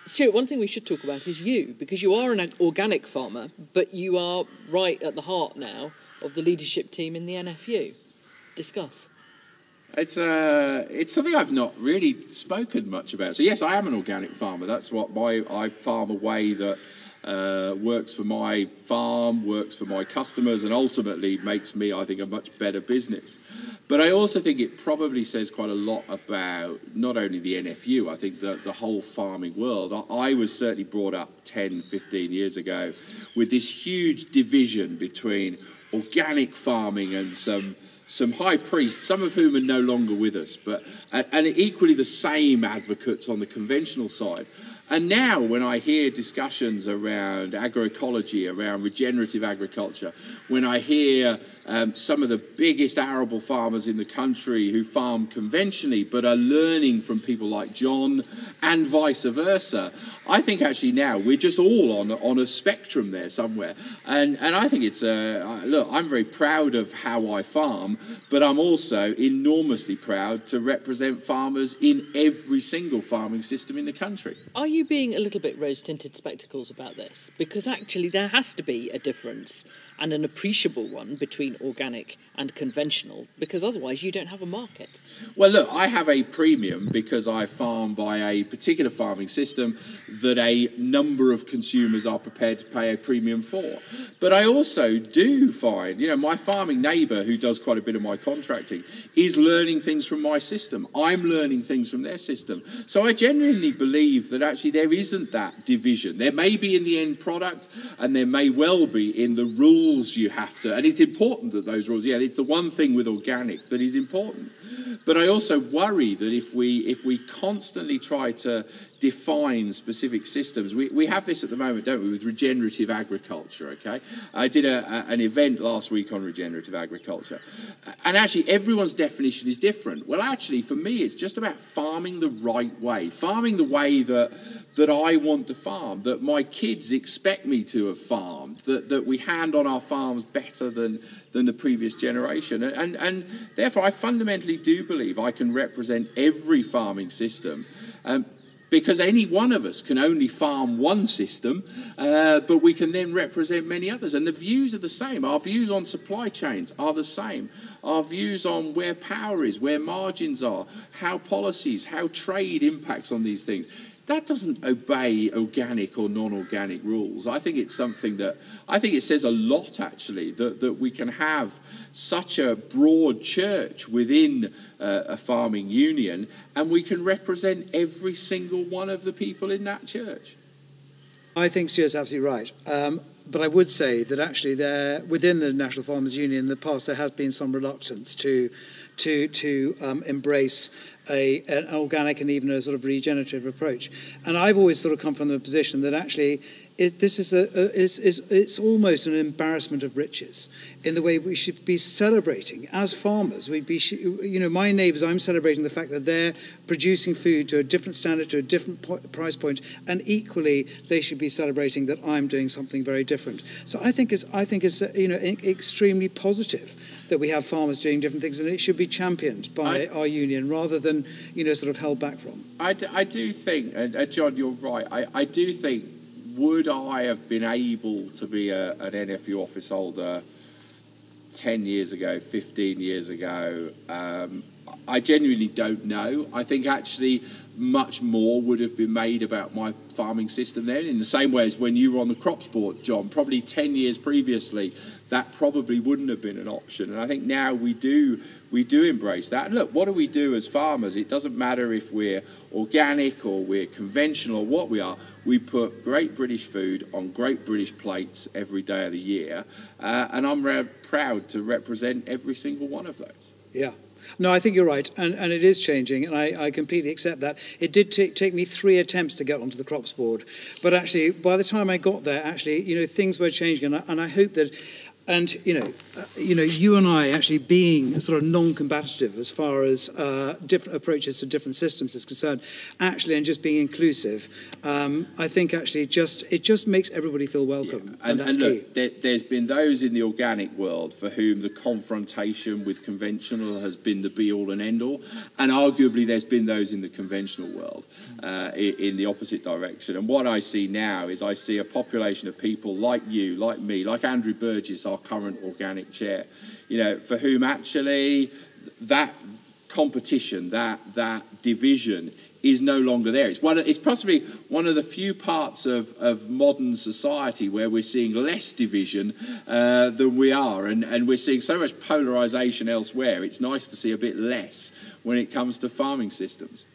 Stuart, one thing we should talk about is you, because you are an organic farmer, but you are right at the heart now of the leadership team in the NFU. Discuss. It's something I've not really spoken much about. So yes, I am an organic farmer. That's what I farm a way that works for my farm, works for my customers, and ultimately makes me, I think, a much better business. But I also think it probably says quite a lot about not only the NFU, I think the whole farming world. I was certainly brought up 10, 15 years ago with this huge division between organic farming and some high priests, some of whom are no longer with us, but and equally the same advocates on the conventional side. And now when I hear discussions around agroecology, around regenerative agriculture, when I hear some of the biggest arable farmers in the country who farm conventionally but are learning from people like John and vice versa, I think actually now we're just all on a spectrum there somewhere. And I think it's, look, I'm very proud of how I farm, but I'm also enormously proud to represent farmers in every single farming system in the country. Are you being a little bit rose-tinted spectacles about this? Because actually there has to be a difference, and an appreciable one, between organic and conventional, because otherwise you don't have a market. Well, look, I have a premium because I farm by a particular farming system that a number of consumers are prepared to pay a premium for. But I also do find, my farming neighbour, who does quite a bit of my contracting, is learning things from my system. I'm learning things from their system. So I genuinely believe that actually there isn't that division. There may be in the end product, and there may well be in the rules you have to, and it's important that those rules, it's the one thing with organic that is important. But I also worry that if we constantly try to define specific systems, we have this at the moment, don't we, with regenerative agriculture, okay? I did an event last week on regenerative agriculture, and actually everyone's definition is different. Well, actually, for me, it's just about farming the right way, farming the way that I want to farm, that my kids expect me to have farmed, that we hand on our farms better than the previous generation. And therefore, I fundamentally do believe I can represent every farming system, because any one of us can only farm one system, but we can then represent many others. And the views are the same. Our views on supply chains are the same. Our views on where power is, where margins are, how policies, how trade impacts on these things. That doesn't obey organic or non-organic rules. I think it's something that, I think it says a lot, actually, that we can have such a broad church within a farming union, and we can represent every single one of the people in that church. I think Stuart's absolutely right. But I would say that actually within the National Farmers Union in the past there has been some reluctance to embrace an organic and even a sort of regenerative approach. And I've always sort of come from the position that actually it's almost an embarrassment of riches in the way we should be celebrating as farmers. We'd be, my neighbours, I'm celebrating the fact that they're producing food to a different standard, to a different price point, and equally they should be celebrating that I'm doing something very different. So I think it's extremely positive that we have farmers doing different things, and it should be championed by our union rather than sort of held back from. I do think, John, you're right. I do think, would I have been able to be an NFU office holder 10 years ago, 15 years ago? I genuinely don't know. I think actually much more would have been made about my farming system then, in the same way as when you were on the crops board, John, probably 10 years previously, that probably wouldn't have been an option. And I think now we do embrace that. And look, what do we do as farmers? It doesn't matter if we're organic or we're conventional or what we are. We put great British food on great British plates every day of the year. And I'm proud to represent every single one of those. Yeah. No, I think you're right, and it is changing, and I completely accept that. It did take me 3 attempts to get onto the crops board, but actually, by the time I got there, actually, things were changing, and I hope that And you and I actually being sort of non-combative as far as different approaches to different systems is concerned, actually, and just being inclusive, I think actually it just makes everybody feel welcome, and that's key. Look, there's been those in the organic world for whom the confrontation with conventional has been the be-all and end-all, and arguably there's been those in the conventional world in the opposite direction. And what I see now is I see a population of people like you, like me, like Andrew Burgess, our current organic chair, for whom actually that competition, that division is no longer there. It's possibly one of the few parts of modern society where we're seeing less division than we are, and we're seeing so much polarisation elsewhere. It's nice to see a bit less when it comes to farming systems.